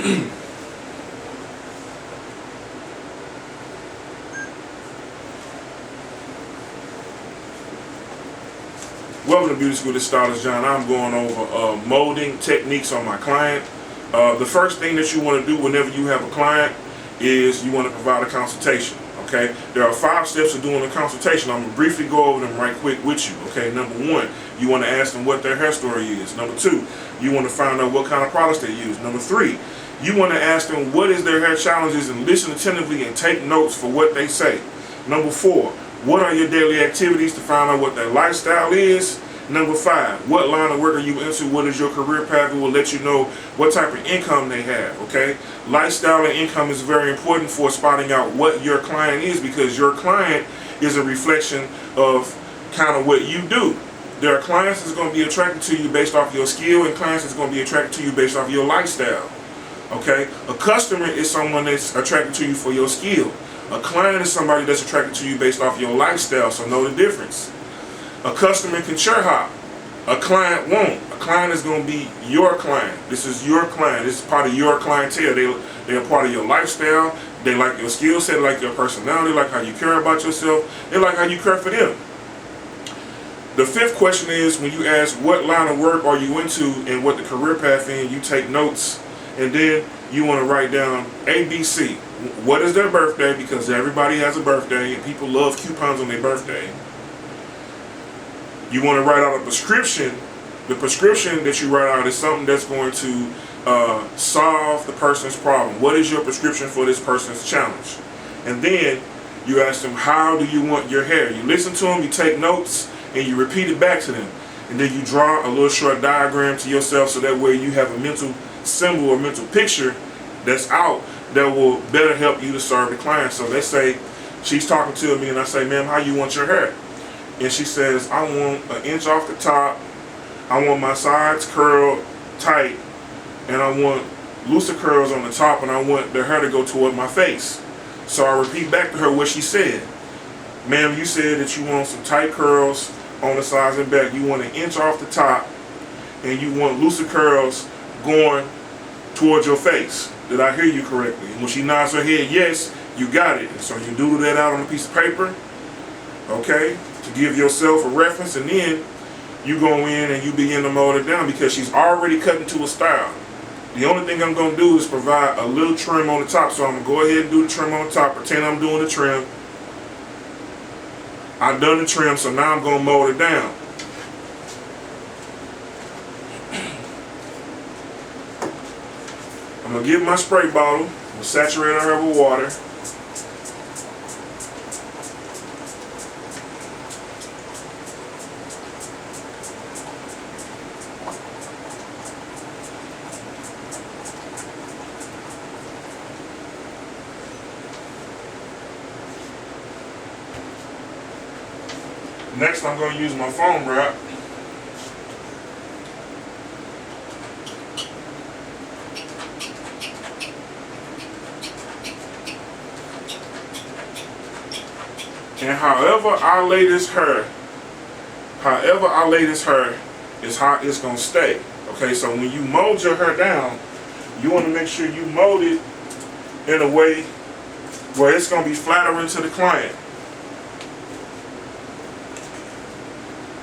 Welcome to Beauty School. This is Stylist John. I'm going over molding techniques on my client. The first thing that you want to do whenever you have a client is you want to provide a consultation. Okay, there are 5 steps of doing a consultation. I'm going to briefly go over them right quick with you. Okay, number 1, you want to ask them what their hair story is. Number 2, you want to find out what kind of products they use. Number 3, you want to ask them what is their hair challenges and listen attentively and take notes for what they say. Number 4, what are your daily activities to find out what their lifestyle is. Number 5, what line of work are you into? What is your career path? It will let you know what type of income they have, okay? Lifestyle and income is very important for spotting out what your client is, because your client is a reflection of kind of what you do. There are clients that's going to be attracted to you based off your skill, and clients that's going to be attracted to you based off your lifestyle, okay? A customer is someone that's attracted to you for your skill. A client is somebody that's attracted to you based off your lifestyle, so know the difference. A customer can chair hop. A client won't. A client is going to be your client. This is your client. This is part of your clientele. They're part of your lifestyle. They like your skill set, they like your personality, they like how you care about yourself. They like how you care for them. The 5th question is, when you ask what line of work are you into and what the career path is, you take notes, and then you want to write down ABC. What is their birthday? Because everybody has a birthday and people love coupons on their birthday. You want to write out a prescription. The prescription that you write out is something that's going to solve the person's problem. What is your prescription for this person's challenge? And then you ask them, how do you want your hair? You listen to them, you take notes, and you repeat it back to them. And then you draw a little short diagram to yourself, so that way you have a mental symbol or mental picture that's out that will better help you to serve the client. So let's say she's talking to me and I say, ma'am, how you want your hair? And she says, I want an inch off the top, I want my sides curled tight, and I want looser curls on the top, and I want the hair to go toward my face. So I repeat back to her what she said. Ma'am, you said that you want some tight curls on the sides and back, you want an inch off the top, and you want looser curls going towards your face. Did I hear you correctly? And when she nods her head yes, you got it. And so you doodle that out on a piece of paper, okay, to give yourself a reference, and then you go in and you begin to mold it down, because she's already cut into a style. The only thing I'm going to do is provide a little trim on the top. So I'm going to go ahead and do the trim on the top, pretend I'm doing the trim. I've done the trim, so now I'm going to mold it down. I'm going to get my spray bottle, I'm going to saturate her with water. Next, I'm going to use my foam wrap. And however I lay this hair is how it's going to stay. Okay, so when you mold your hair down, you want to make sure you mold it in a way where it's going to be flattering to the client.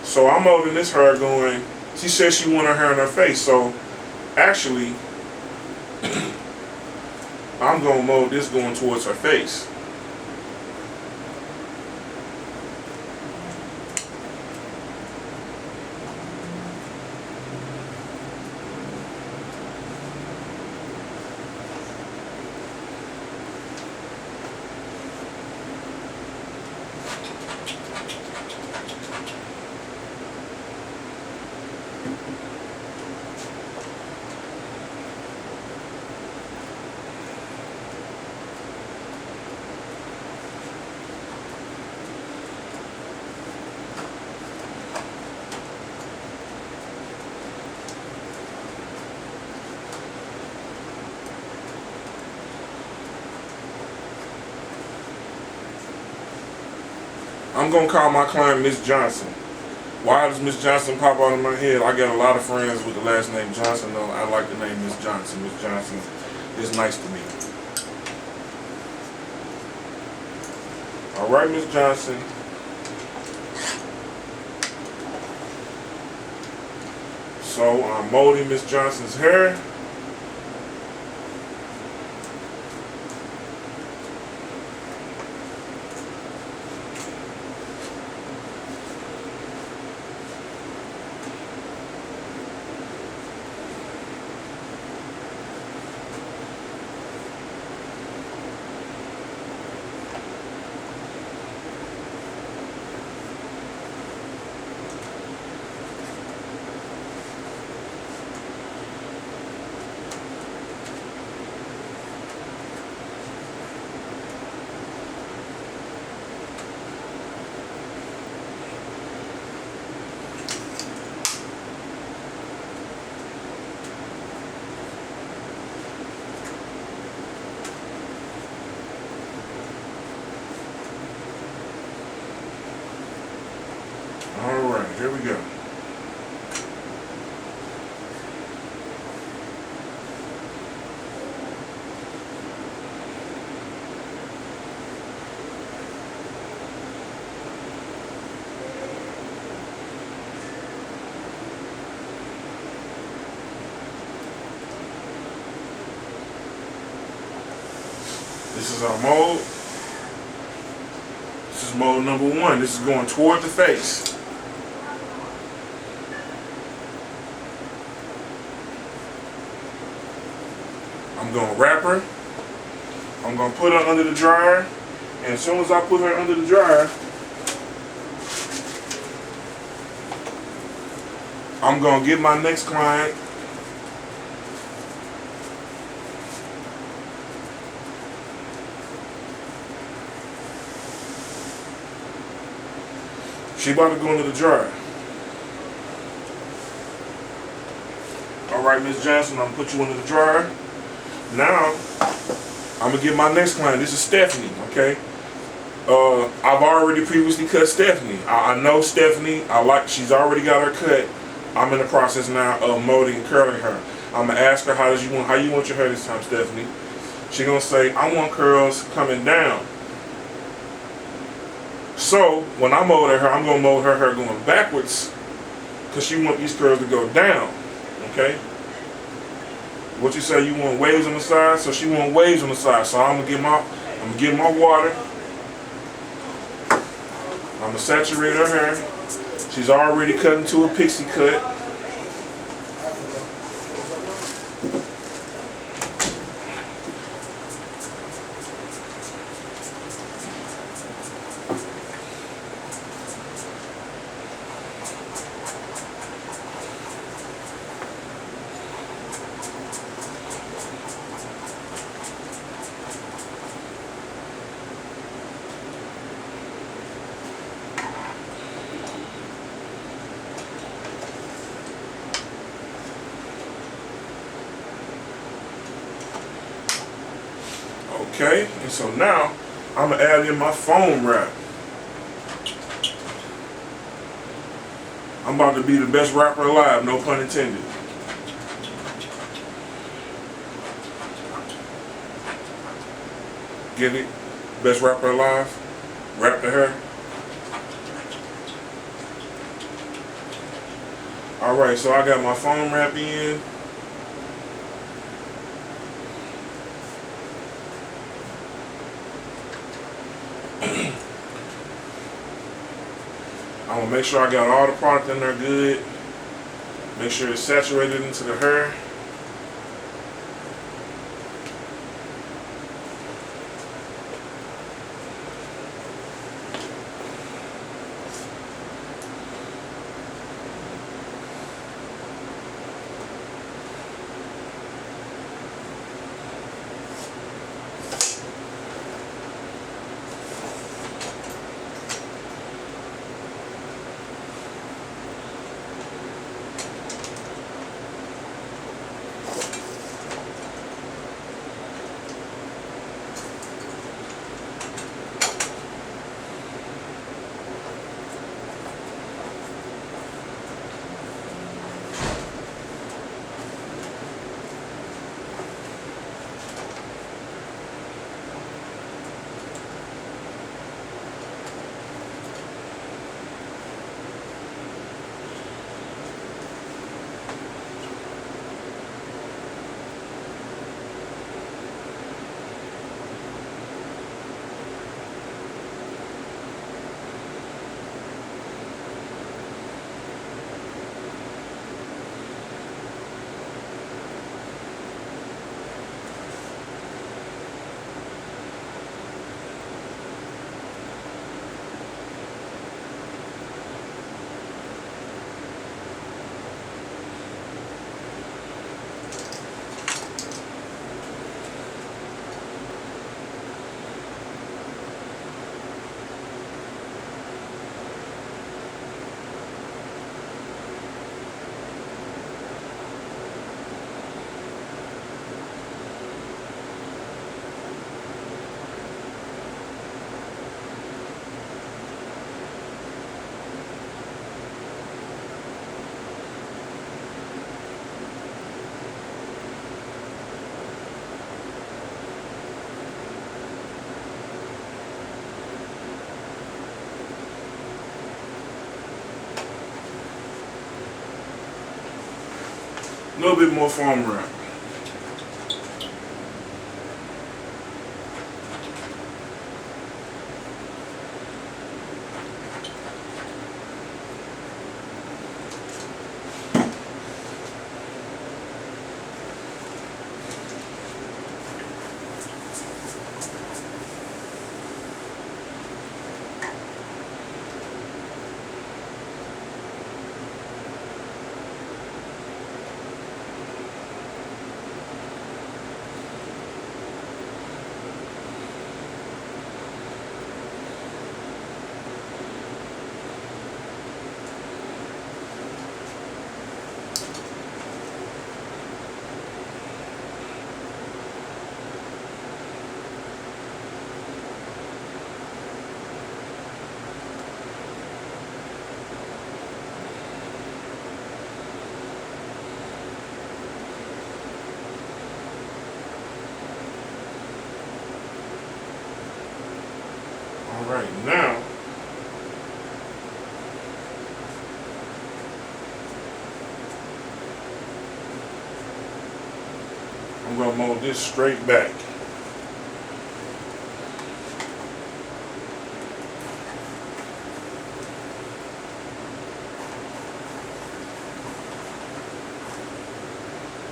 So I'm molding this hair going, she said she wanted her hair in her face, so actually I'm going to mold this going towards her face. I'm going to call my client Miss Johnson. Why does Miss Johnson pop out of my head? I got a lot of friends with the last name Johnson, though. I like the name Miss Johnson. Miss Johnson is nice to me. All right, Miss Johnson. So I'm molding Miss Johnson's hair. Alright, here we go. This is our mold. This is mold number 1. This is going toward the face. I'm going to wrap her. I'm going to put her under the dryer. And as soon as I put her under the dryer, I'm going to get my next client. She about to go into the dryer. Alright, Miss Johnson, I'm going to put you into the dryer. Now, I'm going to get my next client. This is Stephanie, okay? I've already previously cut Stephanie. I know Stephanie. She's already got her cut. I'm in the process now of molding and curling her. I'm going to ask her, how you want your hair this time, Stephanie? She's going to say, I want curls coming down. So, when I mold her, I'm going to mold her hair going backwards because she wants these curls to go down, okay? What you say, you want waves on the side? So she want waves on the side. So I'm gonna get my water. I'm gonna saturate her hair. She's already cut into a pixie cut. Okay, and so now I'm gonna add in my foam wrap. I'm about to be the best rapper alive, no pun intended. Get it? Best rapper alive? Wrap the hair. Alright, so I got my foam wrap in. I'm gonna make sure I got all the product in there good. Make sure it's saturated into the hair. A little bit more foam wrap. Alright, now I'm going to mold this straight back.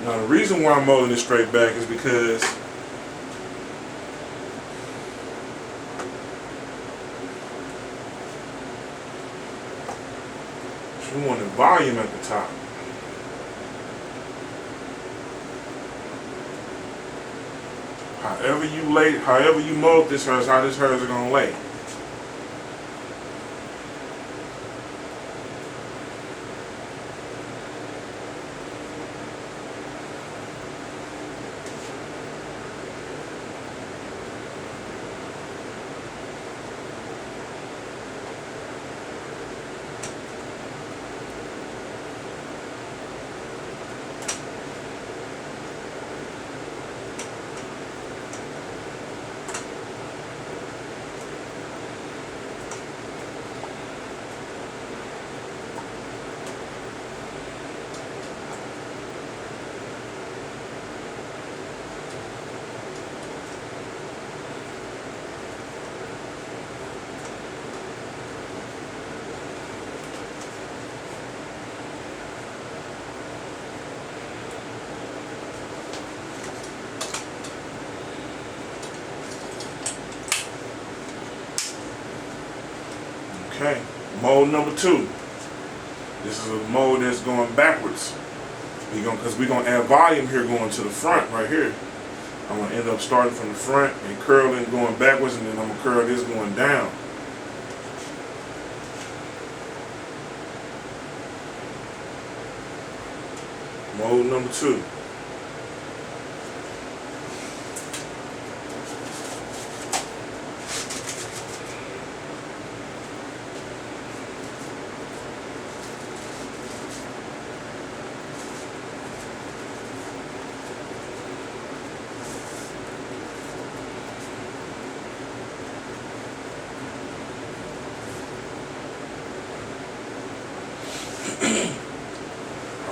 Now the reason why I'm molding this straight back is because we want the volume at the top. However you mold this hair is how this hair is gonna lay. Okay, mold number 2. This is a mold that's going backwards. Because we're gonna add volume here going to the front right here. I'm gonna end up starting from the front and curling going backwards, and then I'm gonna curl this going down. Mold number 2.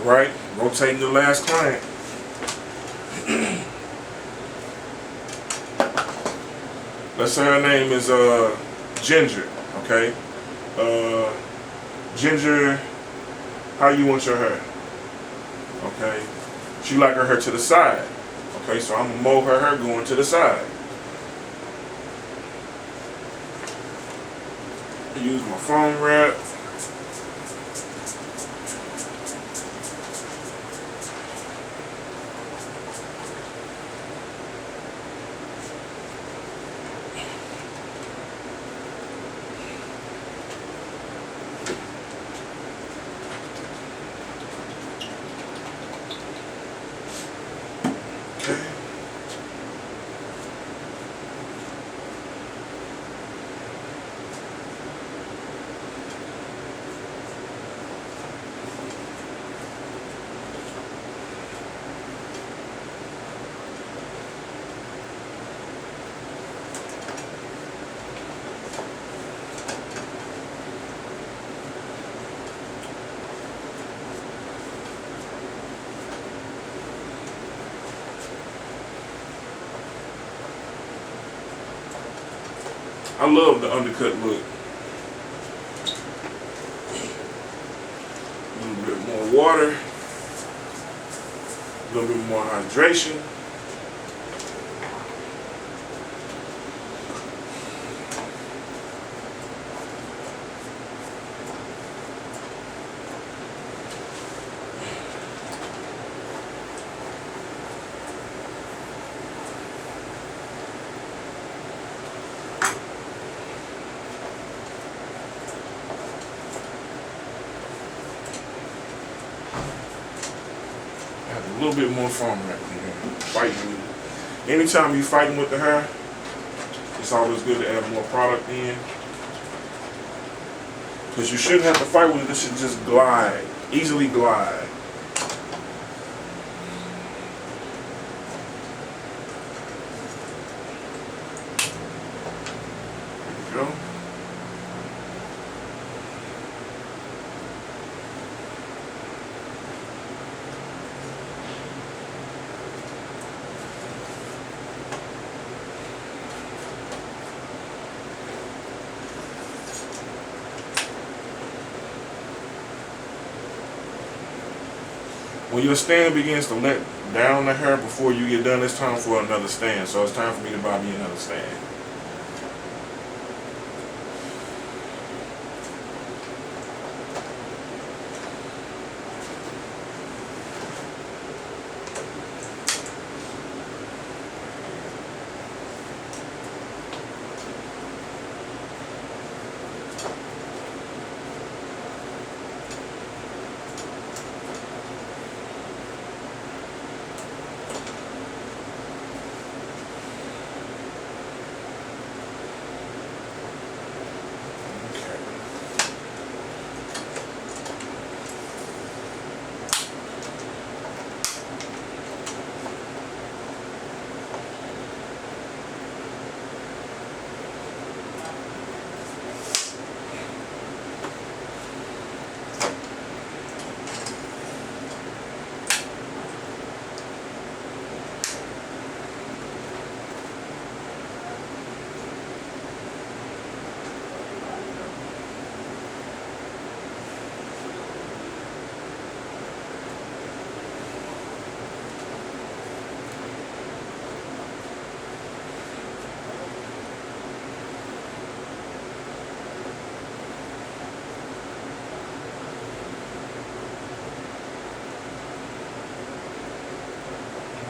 Alright, rotating the last client. Let's say her name is Ginger, okay? Ginger, how you want your hair? Okay, she like her hair to the side. Okay, so I'm gonna mold her hair going to the side. Use my foam wrap. I love the undercut look. A little bit more water, a little bit more hydration. A little bit more foam right here. Fighting with it. Anytime you're fighting with the hair, it's always good to add more product in. Because you shouldn't have to fight with it. This should just glide. Easily glide. There you go. When your stand begins to let down the hair before you get done, it's time for another stand. So it's time for me to buy me another stand.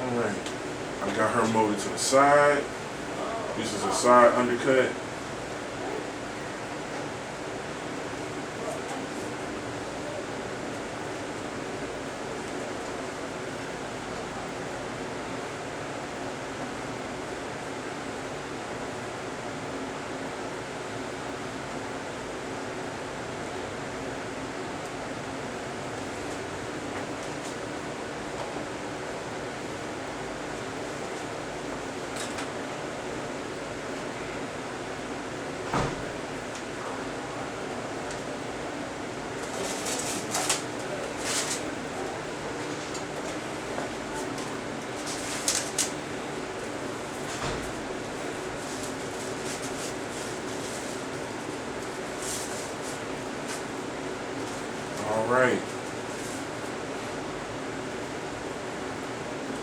Alright, I got her molded to the side. This is a side undercut. Alright.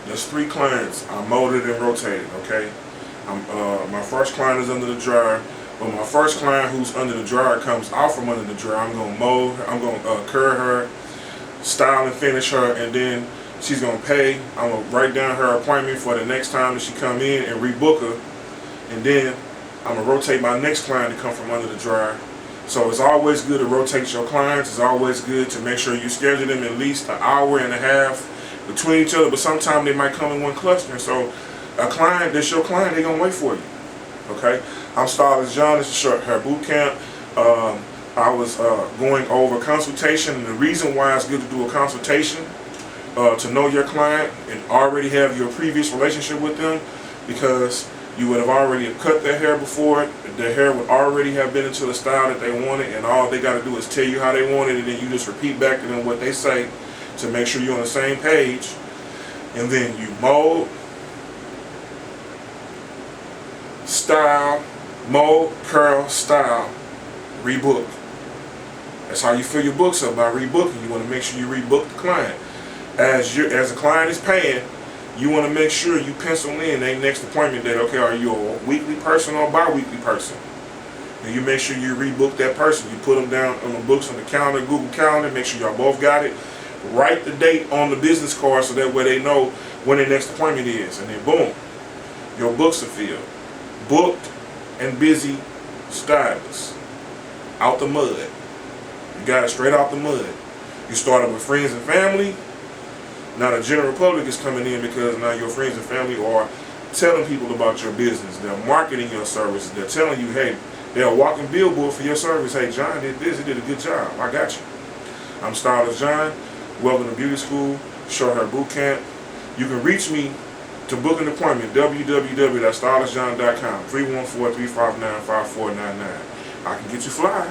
There's 3 clients. I molded and rotated, okay? My first client is under the dryer. When my first client who's under the dryer comes out from under the dryer, I'm going to mold her, I'm going to curl her, style and finish her, and then she's going to pay. I'm going to write down her appointment for the next time that she come in and rebook her. And then I'm going to rotate my next client to come from under the dryer. So it's always good to rotate your clients. It's always good to make sure you schedule them at least an hour and a half between each other, but sometimes they might come in one cluster. So a client that's your client, they're going to wait for you. Okay? I'm Stylist John. This is Short Hair Bootcamp. I was going over consultation, and the reason why it's good to do a consultation to know your client and already have your previous relationship with them, because you would have already cut their hair before. Their hair would already have been into the style that they wanted, and all they got to do is tell you how they want it, and then you just repeat back to them what they say to make sure you're on the same page. And then you mold, style, Mold, curl, style, rebook. That's how you fill your books up, by rebooking. You want to make sure you rebook the client. As the client is paying, you want to make sure you pencil in their next appointment date. Okay, are you a weekly person or a bi-weekly person? And you make sure you rebook that person. You put them down on the books on the calendar, Google Calendar. Make sure y'all both got it. Write the date on the business card so that way they know when their next appointment is. And then boom, your books are filled. Booked and busy stylists. Out the mud. You got it straight out the mud. You started with friends and family. Now the general public is coming in because now your friends and family are telling people about your business. They're marketing your services. They're telling you, hey, they're a walking billboard for your service. Hey, John did this. He did a good job. I got you. I'm Stylist John. Welcome to Beauty School, Short Hair Bootcamp. You can reach me to book an appointment, www.stylistjohn.com, 314-359-5499. I can get you fly.